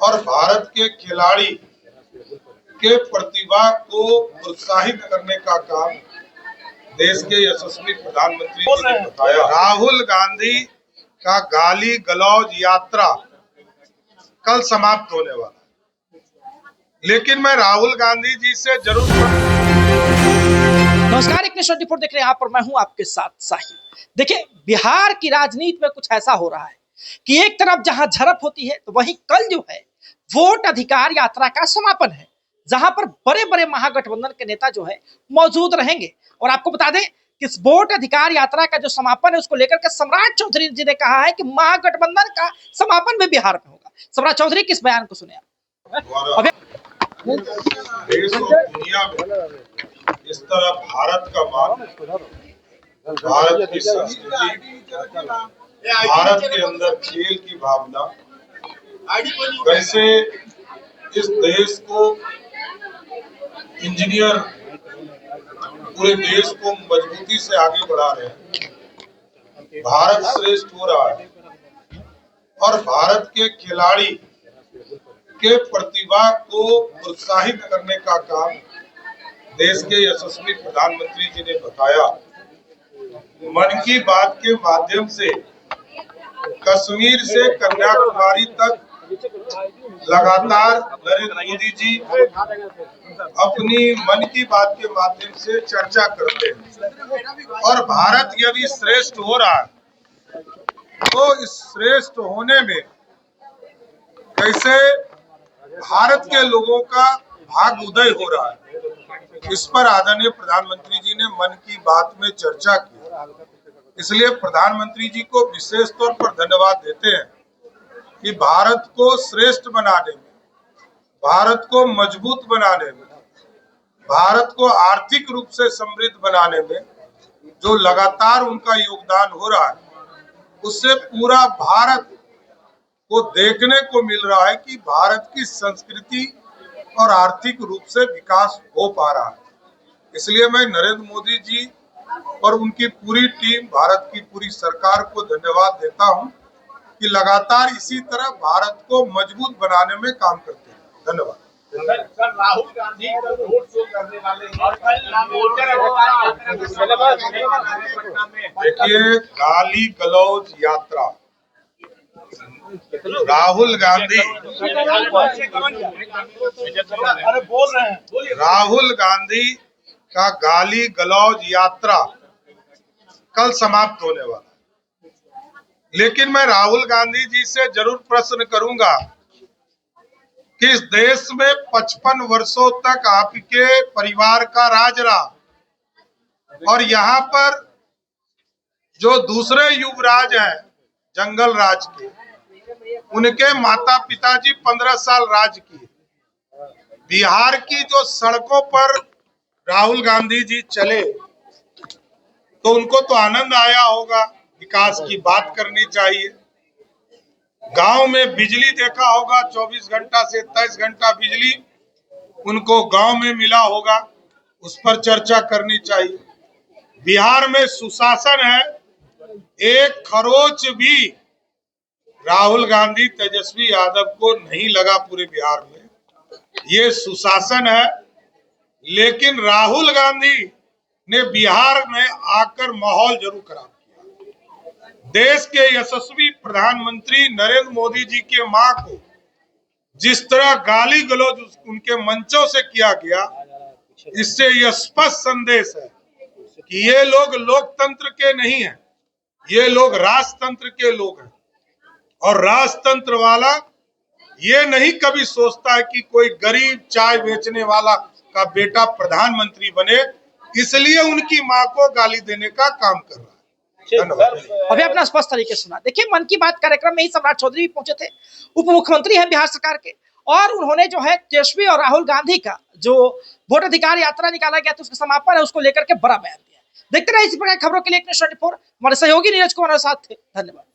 और भारत के खिलाड़ी के प्रतिभा को प्रोत्साहित करने का काम देश के यशस्वी प्रधानमंत्री जी ने बताया। राहुल गांधी का गाली गलौज यात्रा कल समाप्त होने वाला है, लेकिन मैं राहुल गांधी जी से जरूर। नमस्कार, एक 24 देख रहे हैं, यहाँ पर मैं हूं आपके साथ साहिल। देखिए, बिहार की राजनीति में कुछ ऐसा हो रहा है कि एक तरफ जहां झड़प होती है तो वहीं कल जो है वोट अधिकार यात्रा का समापन है, जहां पर बड़े बड़े महागठबंधन के नेता जो है मौजूद रहेंगे। और आपको बता दें कि इस वोट अधिकार यात्रा का जो समापन है उसको लेकर के सम्राट चौधरी जी ने कहा है कि महागठबंधन का समापन भी बिहार में होगा। सम्राट चौधरी किस बयान को सुने आप? देश और दुनिया में इस तरह भारत का मान, भारत की संस्कृति, भारत के अंदर खेल की भावना, कैसे इस देश को इंजीनियर पूरे देश को मजबूती से आगे बढ़ा रहे हैं। भारत श्रेष्ठ हो रहा है और भारत के खिलाड़ी के प्रतिभा को प्रोत्साहित करने का काम देश के यशस्वी प्रधानमंत्री जी ने बताया। मन की बात के माध्यम से कश्मीर से कन्याकुमारी तक लगातार नरेंद्र मोदी जी अपनी मन की बात के माध्यम से चर्चा करते हैं और भारत यदि श्रेष्ठ हो रहा है तो इस श्रेष्ठ होने में कैसे भारत के लोगों का भाग उदय हो रहा है, इस पर आदरणीय प्रधानमंत्री जी ने मन की बात में चर्चा की। इसलिए प्रधानमंत्री जी को विशेष तौर पर धन्यवाद देते हैं कि भारत को श्रेष्ठ बनाने में, भारत को मजबूत बनाने में, भारत को आर्थिक रूप से समृद्ध बनाने में जो लगातार उनका योगदान हो रहा है, उससे पूरा भारत को देखने को मिल रहा है कि भारत की संस्कृति और आर्थिक रूप से विकास हो पा रहा है। इसलिए मैं नरेंद्र मोदी जी और उनकी पूरी टीम, भारत की पूरी सरकार को धन्यवाद देता हूं कि लगातार इसी तरह भारत को मजबूत बनाने में काम करते हैं। धन्यवाद। Sir, Rahul Gandhi road show करने वाले देखिए, गाली गलौज यात्रा राहुल गांधी का गाली गलौज यात्रा कल समाप्त होने वाला है, लेकिन मैं राहुल गांधी जी से जरूर प्रश्न करूंगा कि इस देश में 55 वर्षों तक आपके परिवार का राज रहा और यहाँ पर जो दूसरे युवराज हैं जंगल राज के, उनके माता पिताजी 15 साल राज किए। बिहार की जो सड़कों पर राहुल गांधी जी चले तो उनको तो आनंद आया होगा, विकास की बात करनी चाहिए। गांव में बिजली देखा होगा, 24 घंटा से 23 घंटा बिजली उनको गांव में मिला होगा, उस पर चर्चा करनी चाहिए। बिहार में सुशासन है, एक खरोच भी राहुल गांधी तेजस्वी यादव को नहीं लगा पूरे बिहार में। ये सुशासन है, लेकिन राहुल गांधी ने बिहार में आकर माहौल जरूर खराब किया। देश के यशस्वी प्रधानमंत्री नरेंद्र मोदी जी के मां को जिस तरह गाली गलौज उनके मंचों से किया गया, इससे यह स्पष्ट संदेश है कि ये लोग लोकतंत्र के नहीं हैं, ये लोग राजतंत्र के लोग हैं। और राजतंत्र वाला ये नहीं कभी सोचता है कि कोई गरीब चाय बेचने वाला का बेटा प्रधानमंत्री बने, इसलिए उनकी मां को गाली देने का काम कर रहा है। अभी अपना स्पष्ट तरीके से सुना। देखिए, मन की बात कार्यक्रम में ही सम्राट चौधरी भी पहुंचे थे, उप मुख्यमंत्री हैं बिहार सरकार के, और उन्होंने जो है तेजस्वी और राहुल गांधी का जो वोट अधिकार यात्रा निकाला गया था उसका समापन है, उसको लेकर के बड़ा बयान दिया। देखते रहे इसी प्रकार खबरों के लिए 24 हमारे सहयोगी नीरज कुमार साथ थे। धन्यवाद।